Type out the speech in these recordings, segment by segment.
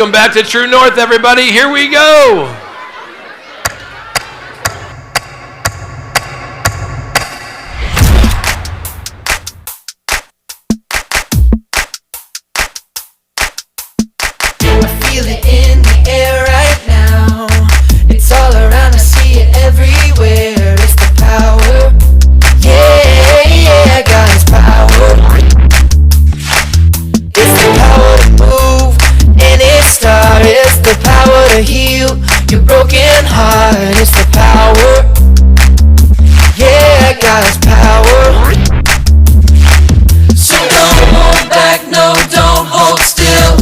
Welcome back to True North, everybody. Here we go. I feel it in the air right now. It's all around, I see it everywhere. It's the power. Yeah, God's power. It's the power to move, and it starts. It's the power to heal your broken heart. It's the power. Yeah, God's power. So don't hold back, no, don't hold still.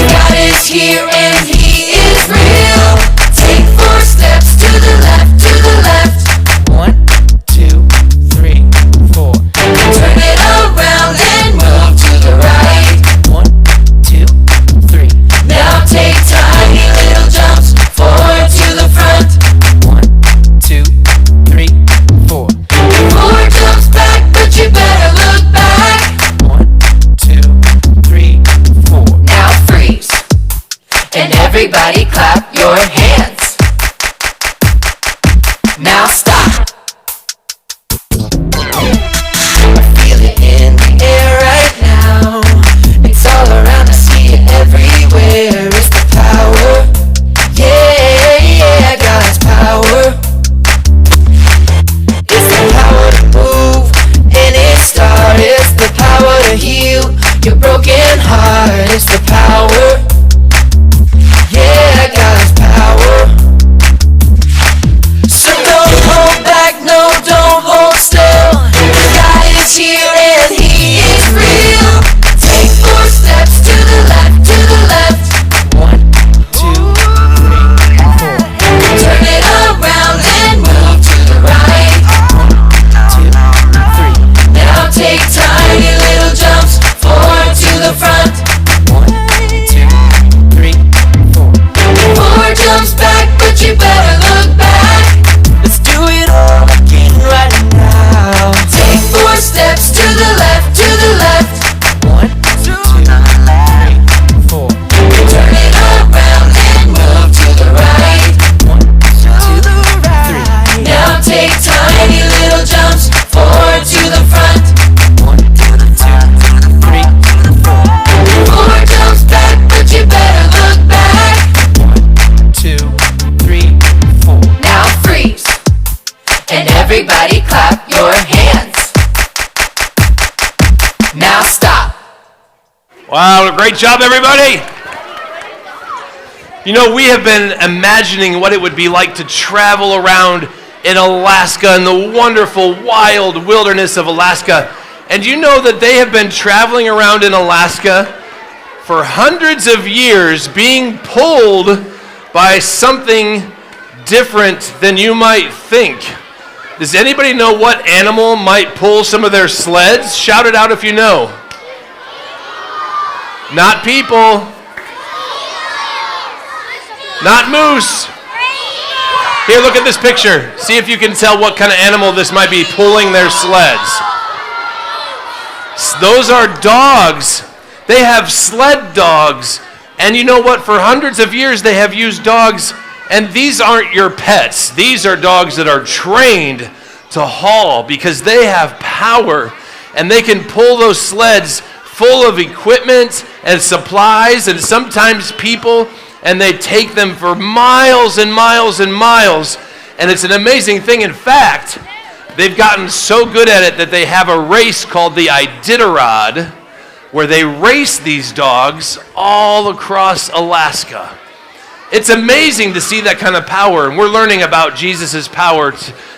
God is here and He is real. Take 4 steps to the left, to the left. 1, 2, 3, 4. Turn it around and move to the right. 1, 2, 3. Now take tiny little jumps forward to the front. 1, 2, 3, 4. 4 jumps back, but you better look back. 1, 2, 3, 4. Now freeze. And everybody clap your hands. Now stop. I feel it in the air right now. It's all around, I see it everywhere. It's the power. Yeah, God's power. It's the power to move, and it starts. It's the power to heal your broken heart. It's the power. Yeah, God's power. So don't hold back, no, don't hold still. God is here and He is real. Take 4 steps to the left, to the left. 1, 2, 3, 4. Turn it around and move to the right. 1, 2, 3. Now take tiny little jumps forward to the front. 1, 2, 3, 4. 4 jumps back, but you better look back. Let's do it all again right now. Take 4 steps to the left, to the left. 1, 2, 3, 4. Turn it around and move to the right. 1, 2, 3. Now take tiny little jumps forward to the front. 1, 2, 3, 4. 4 jumps back, but you better look back. 1, 2, 3, 4. Now freeze. And everybody clap your hands. Now stop. Wow, great job, everybody. You know, we have been imagining what it would be like to travel around in Alaska, in the wonderful wild wilderness of Alaska. And you know that they have been traveling around in Alaska for hundreds of years, being pulled by something different than you might think. Does anybody know what animal might pull some of their sleds? Shout it out if you know. Not people. Not moose. Here, look at this picture. See if you can tell what kind of animal this might be pulling their sleds. Those are dogs. They have sled dogs. And you know what? For hundreds of years, they have used dogs. And these aren't your pets. These are dogs that are trained to haul because they have power. And they can pull those sleds full of equipment and supplies and sometimes people. And they take them for miles and miles and miles. And it's an amazing thing. In fact, they've gotten so good at it that they have a race called the Iditarod, where they race these dogs all across Alaska. It's amazing to see that kind of power. And we're learning about Jesus' power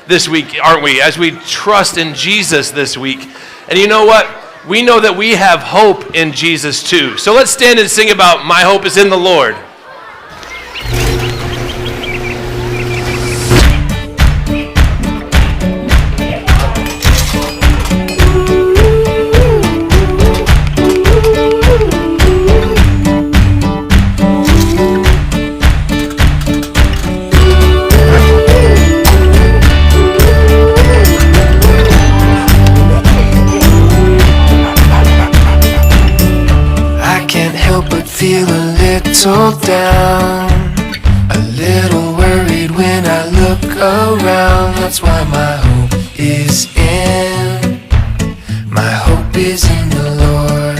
this week, aren't we? As we trust in Jesus this week. And you know what? We know that we have hope in Jesus too. So let's stand and sing about My Hope is in the Lord. Feel a little little down, a little worried when I look around. That's why my hope is in the Lord.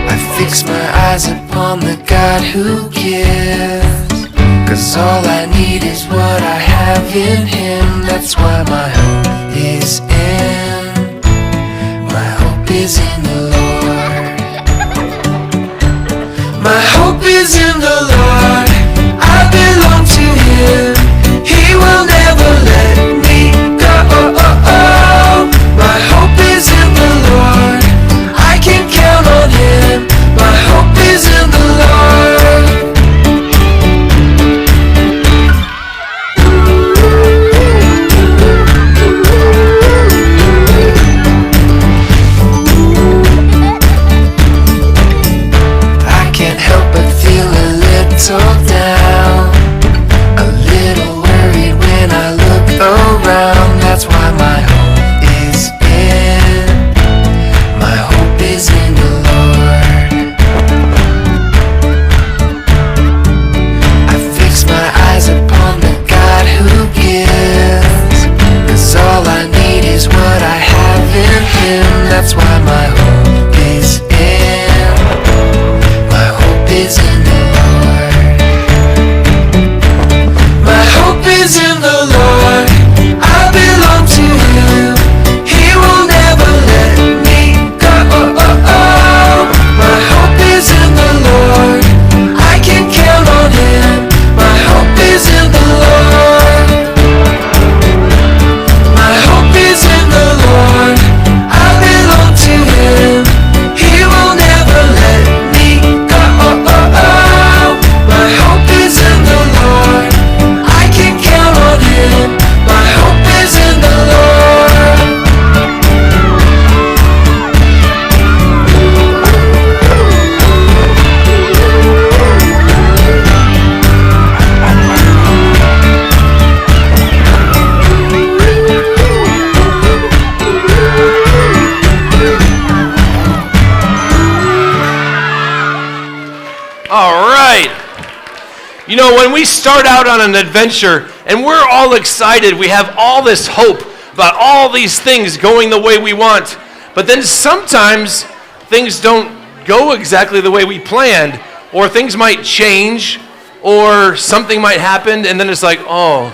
I fix my eyes upon the God who gives, 'cause all I need is what I have in Him. That's why my hope is in the Lord. My hope is in the Lord. I belong to Him. He will never let me go. My hope is in the Lord. I can count on Him. My hope is in the Lord. Little down, a little worried when I look around. That's why my hope is in the Lord. I fix my eyes upon the God who gives, 'cause all I need is what I have in Him. That's why my hope is in the Lord. Is in the Lord. I belong to Him. He will never let me go. My hope is in the Lord. I can count on Him. My hope is in the Lord. My hope is in the Lord. I belong to Him. He will never let me go. My hope is in the Lord. My hope is in the Lord. All right. You know, when we start out on an adventure and we're all excited, we have all this hope about all these things going the way we want, but then sometimes things don't go exactly the way we planned, or things might change, or something might happen, and then it's like, oh,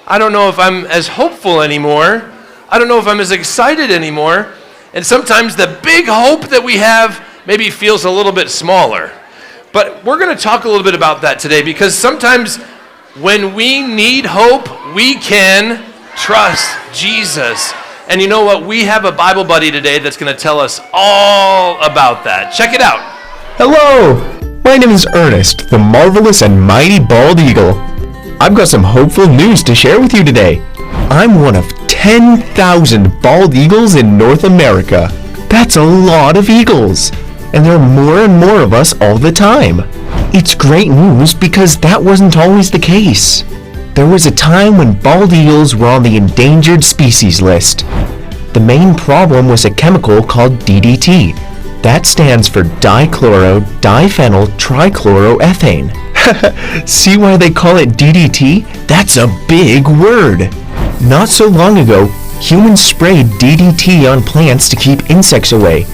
I don't know if I'm as hopeful anymore. I don't know if I'm as excited anymore. And sometimes the big hope that we have maybe feels a little bit smaller. But we're going to talk a little bit about that today, because sometimes when we need hope, we can trust Jesus. And you know what? We have a Bible buddy today that's going to tell us all about that. Check it out. Hello! My name is Ernest, the marvelous and mighty bald eagle. I've got some hopeful news to share with you today. I'm one of 10,000 bald eagles in North America. That's a lot of eagles. And there are more and more of us all the time. It's great news because that wasn't always the case. There was a time when bald eagles were on the endangered species list. The main problem was a chemical called DDT. That stands for dichloro-diphenyl-trichloroethane. See why they call it DDT? That's a big word. Not so long ago, humans sprayed DDT on plants to keep insects away.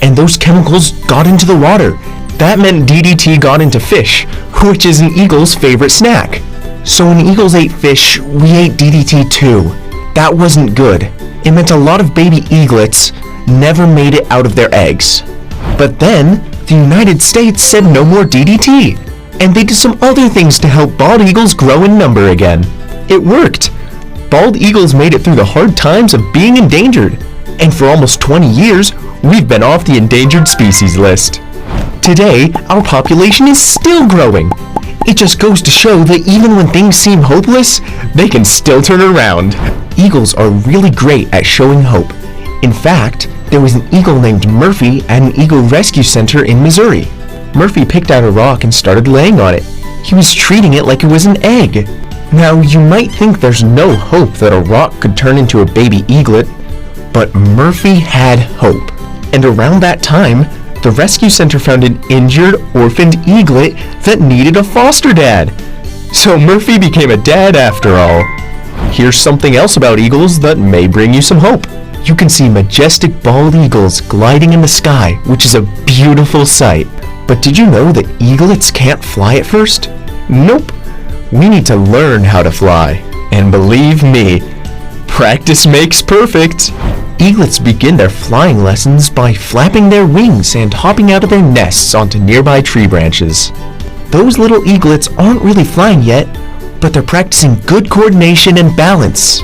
And those chemicals got into the water. That meant DDT got into fish, which is an eagle's favorite snack. So when eagles ate fish, we ate DDT too. That wasn't good. It meant a lot of baby eaglets never made it out of their eggs. But then, the United States said no more DDT. And they did some other things to help bald eagles grow in number again. It worked. Bald eagles made it through the hard times of being endangered. And for almost 20 years, we've been off the endangered species list. Today, our population is still growing. It just goes to show that even when things seem hopeless, they can still turn around. Eagles are really great at showing hope. In fact, there was an eagle named Murphy at an eagle rescue center in Missouri. Murphy picked out a rock and started laying on it. He was treating it like it was an egg. Now, you might think there's no hope that a rock could turn into a baby eaglet, but Murphy had hope. And around that time, the rescue center found an injured, orphaned eaglet that needed a foster dad. So Murphy became a dad after all. Here's something else about eagles that may bring you some hope. You can see majestic bald eagles gliding in the sky, which is a beautiful sight. But did you know that eaglets can't fly at first? Nope. We need to learn how to fly. And believe me, practice makes perfect. Eaglets begin their flying lessons by flapping their wings and hopping out of their nests onto nearby tree branches. Those little eaglets aren't really flying yet, but they're practicing good coordination and balance.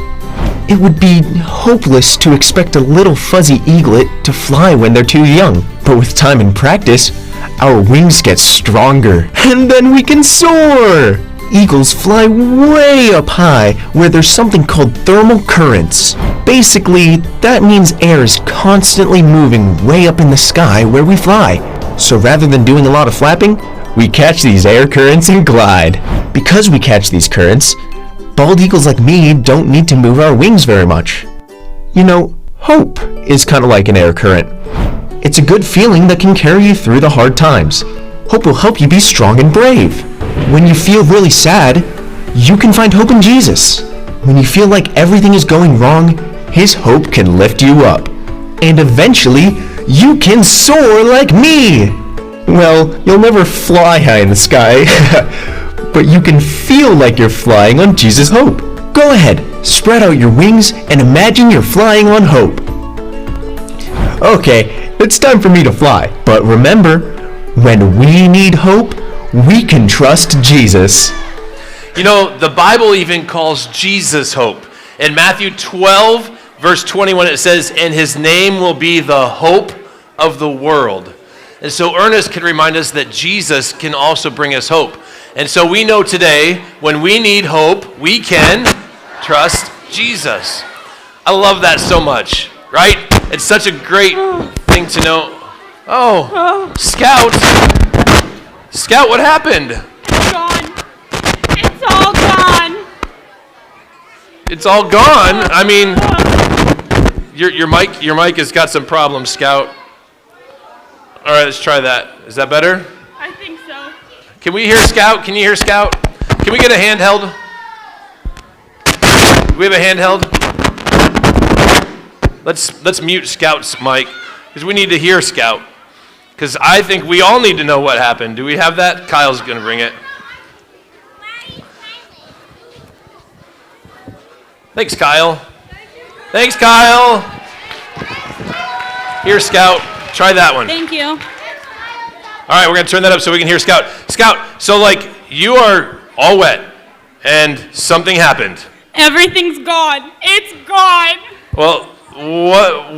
It would be hopeless to expect a little fuzzy eaglet to fly when they're too young, but with time and practice, our wings get stronger, and then we can soar! Eagles fly way up high where there's something called thermal currents. Basically, that means air is constantly moving way up in the sky where we fly. So rather than doing a lot of flapping, we catch these air currents and glide. Because we catch these currents, bald eagles like me don't need to move our wings very much. You know, hope is kind of like an air current. It's a good feeling that can carry you through the hard times. Hope will help you be strong and brave. When you feel really sad, you can find hope in Jesus. When you feel like everything is going wrong, His hope can lift you up. And eventually, you can soar like me! Well, you'll never fly high in the sky, but you can feel like you're flying on Jesus' hope. Go ahead, spread out your wings and imagine you're flying on hope. Okay, it's time for me to fly, but remember, when we need hope, we can trust Jesus. You know, the Bible even calls Jesus hope. In Matthew 12, verse 21, it says, "And His name will be the hope of the world." And so Ernest can remind us that Jesus can also bring us hope. And so we know today, when we need hope, we can trust Jesus. I love that so much, right? It's such a great thing to know. Oh, Scout. Scout, what happened? It's gone. It's all gone. It's all gone? I mean, your mic has got some problems, Scout. All right, let's try that. Is that better? I think so. Can we hear Scout? Can you hear Scout? Can we get a handheld? Do we have a handheld? Let's mute Scout's mic, because we need to hear Scout. Because I think we all need to know what happened. Do we have that? Kyle's going to bring it. Thanks, Kyle. Thanks, Kyle. Here, Scout. Try that one. Thank you. All right, we're going to turn that up so we can hear Scout. Scout, so like you are all wet and something happened. Everything's gone. It's gone. Well,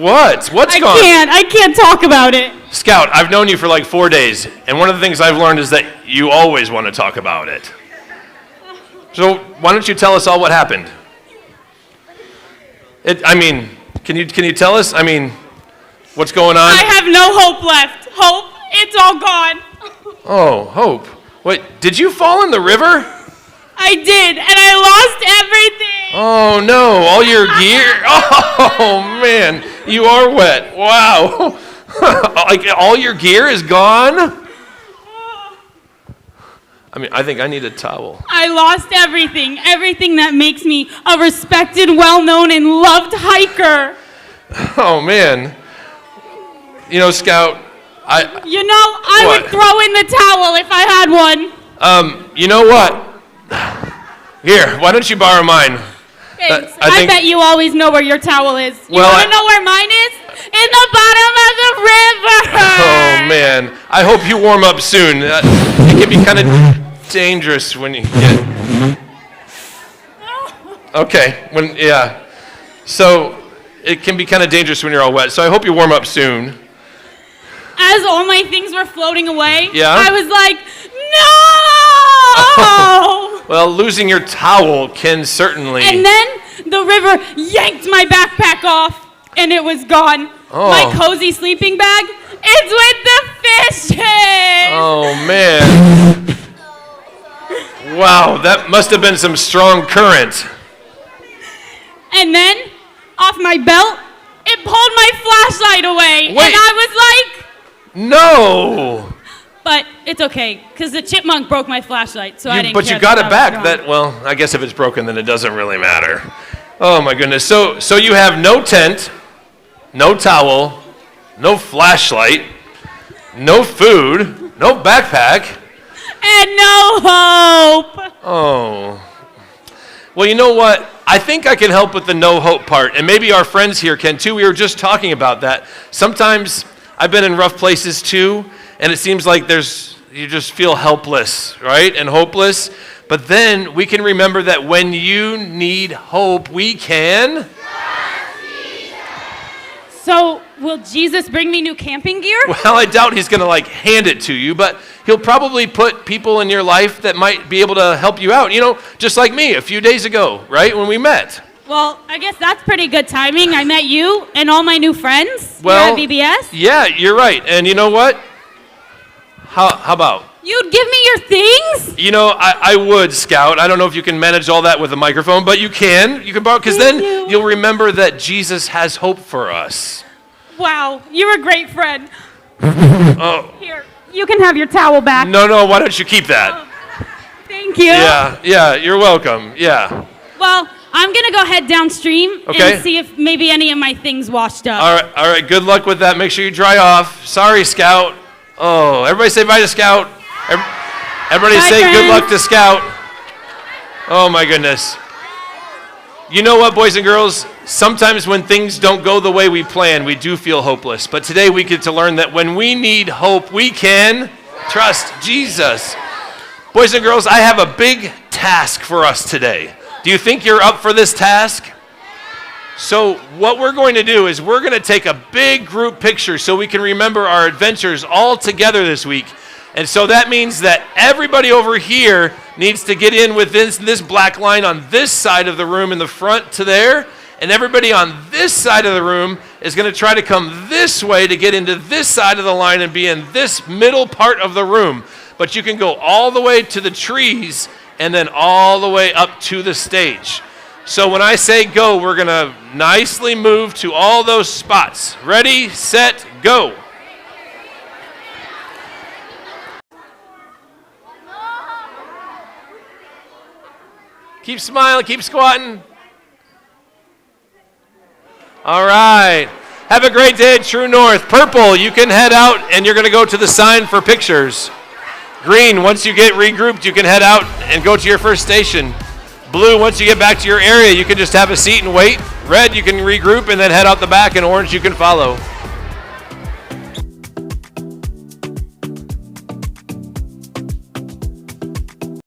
what's gone? I can't talk about it. Scout, I've known you for like 4 days, and one of the things I've learned is that you always want to talk about it. So why don't you tell us all what happened? Can you tell us? What's going on? I have no hope left. Hope, it's all gone. Oh, hope. Wait, did you fall in the river? I did, and I lost everything. Oh no, all your gear. Oh man, you are wet. Wow. Like all your gear is gone? I think I need a towel. I lost everything that makes me a respected, well-known, and loved hiker. Oh man. You know, Scout, I would throw in the towel if I had one. You know what? Here, why don't you borrow mine? Thanks. I bet you always know where your towel is. You Well, want to know where mine is? In the bottom of the river. Oh man, I hope you warm up soon. It can be kind of dangerous when you get. Okay, So it can be kind of dangerous when you're all wet. So I hope you warm up soon. As all my things were floating away, Yeah? I was like, no! Well, losing your towel can certainly. And then the river yanked my backpack off, and it was gone. Oh. My cozy sleeping bag, it's with the fishes! Oh man. Wow, that must have been some strong current. And then, off my belt, it pulled my flashlight away. Wait. And I was like, No. But it's okay, because the chipmunk broke my flashlight, so I didn't But care you got that it that back. was gone. Well, I guess if it's broken, then it doesn't really matter. Oh my goodness. So you have no tent, no towel, no flashlight, no food, no backpack. And no hope. Oh. Well, you know what? I think I can help with the no hope part, and maybe our friends here can too. We were just talking about that. Sometimes I've been in rough places too, and it seems like you just feel helpless, right? And hopeless. But then we can remember that when you need hope, we can. So, will Jesus bring me new camping gear? Well, I doubt he's going to hand it to you, but he'll probably put people in your life that might be able to help you out. You know, just like me a few days ago, right, when we met. Well, I guess that's pretty good timing. I met you and all my new friends Well, here at VBS. Yeah, you're right. And you know what? How about? You'd give me your things? You know, I would, Scout. I don't know if you can manage all that with a microphone, but you can. You can borrow, because then you'll remember that Jesus has hope for us. Wow, you're a great friend. Oh. Here, you can have your towel back. No, why don't you keep that? Thank you. Yeah, you're welcome. Yeah. Well, I'm going to go head downstream and see if maybe any of my things washed up. All right, good luck with that. Make sure you dry off. Sorry, Scout. Oh, everybody say bye to Scout. Everybody Bye, say friends. good luck to Scout. Oh my goodness. You know what, boys and girls? Sometimes when things don't go the way we plan, we do feel hopeless. But today we get to learn that when we need hope, we can trust Jesus. Boys and girls, I have a big task for us today. Do you think you're up for this task? So what we're going to do is we're going to take a big group picture so we can remember our adventures all together this week. And so that means that everybody over here needs to get in within this black line on this side of the room in the front to there. And everybody on this side of the room is going to try to come this way to get into this side of the line and be in this middle part of the room. But you can go all the way to the trees and then all the way up to the stage. So when I say go, we're going to nicely move to all those spots. Ready, set, go. Keep smiling, keep squatting. All right. Have a great day at True North. Purple, you can head out and you're going to go to the sign for pictures. Green, once you get regrouped, you can head out and go to your first station. Blue, once you get back to your area, you can just have a seat and wait. Red, you can regroup and then head out the back, and orange, you can follow.